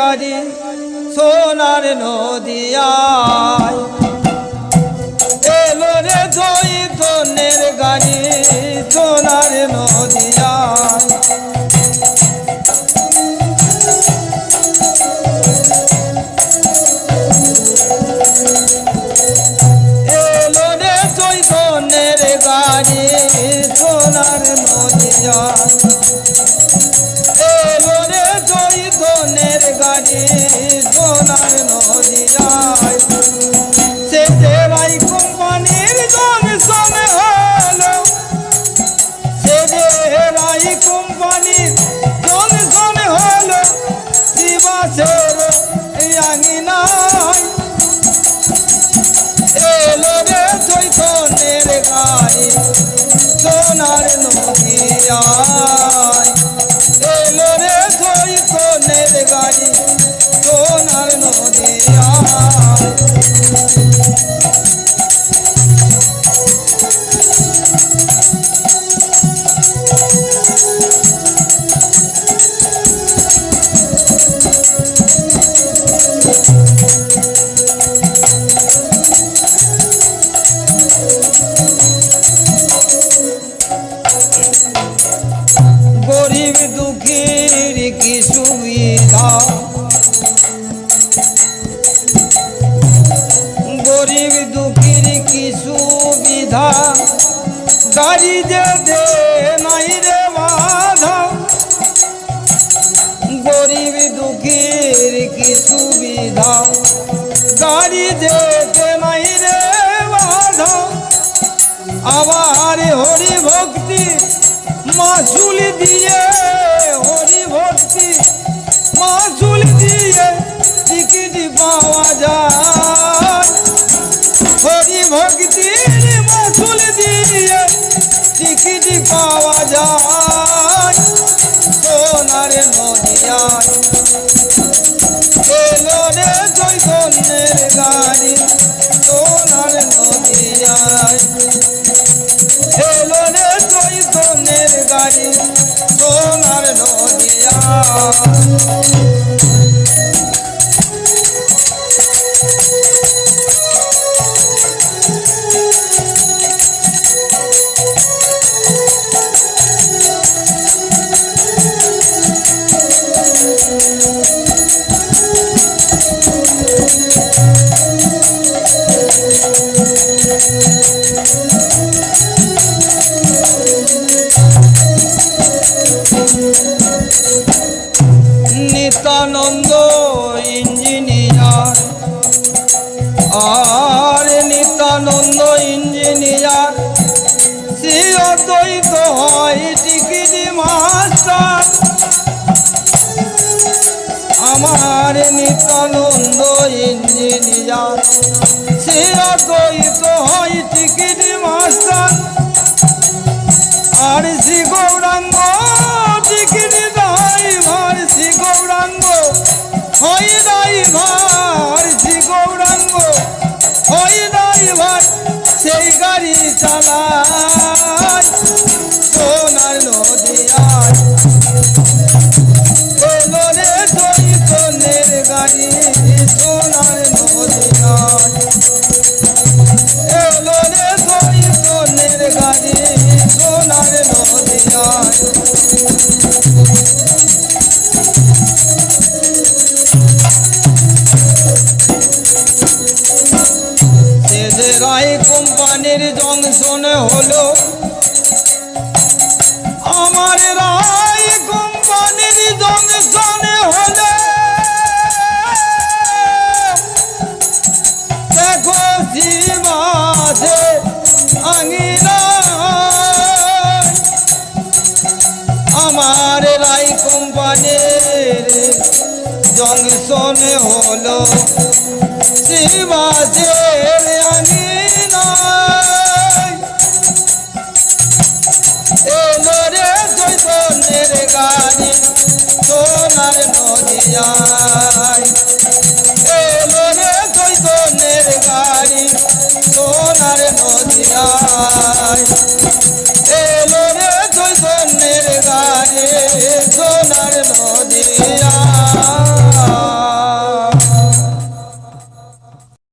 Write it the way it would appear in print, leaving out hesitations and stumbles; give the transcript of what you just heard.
গাড়ি সোনার নদিয়ায় এলো রে চৈতন্যের গাড়ি সোনার নদিয়ায় এলো রে চৈতন্যের গাড়ি সোনার নদিয়ায় এলো রে চৈতন্যের গাড়ি সোনার নদিয়ায় সে দেবাই কোম্পানির জংশনে হলো সে দেবাই কোম্পানির জংশনে হলো শিবাসের আঙিনায় এলো রে চৈতন্যের গাড়ি সোনার নদিয়ায় এলো রে চৈতন্যের গাড়ি সোনার নদিয়ায় গরিব দুঃখীর কি সুবিধা গরিব দুঃখীর কি সুবিধা গাড়ি যেতে নাই রে বাধা গরিব দুঃখীর কি সুবিধা গাড়ি যেতে নাই রে বাধা আবার হরি ভক্তি মাসুল দিয়ে হরি ভক্তি মাসুল দিয়ে টিকিট পাওয়া যায় হরি ভক্তির মাসুল দিয়ে টিকিট পাওয়া যায় সোনার নদিয়ায় এলো রে চৈতন্যের গাড়ি সোনার নদিয়ায় এলো রে চৈতন্যের গাড়ি সোনার নদিয়ায় নিত্যানন্দ ইঞ্জিনিয়ার আর নিত্যানন্দ ইঞ্জিনিয়ার শ্রী অদ্বৈত হয় টিকিট মাস্টার আমার নিত্যানন্দ ইঞ্জিনিয়ার শ্রী অদ্বৈত হয় টিকিট মাস্টার আর শ্রী গৌরাঙ্গ টিকিট ড্রাইভার শ্রী গৌরাঙ্গ হয় ড্রাইভার শ্রী গৌরাঙ্গ হয় ড্রাইভার সেই গাড়ি চালায় সোনার নদিয়ায় এলো রে চৈতন্যের গাড়ি সোনার নদিয়ায় এলো রে চৈতন্যের গাড়ি সোনার নদিয়ায় সে যে রায় কোম্পানির জংশনে হলো আমার রায় কোম্পানির জংশনে হলো দেখো শিবাসে আঙিনা আমার রায় কোম্পানির জংশনে হলো শিবাসের আঙিনায় এলো রে চৈতন্যের গাড়ি সোনার নদিয়ায় এলো রে চৈতন্যের গাড়ি সোনার নদিয়ায় এলো রে চৈতন্যের গাড়ি সোনার নদিয়ায়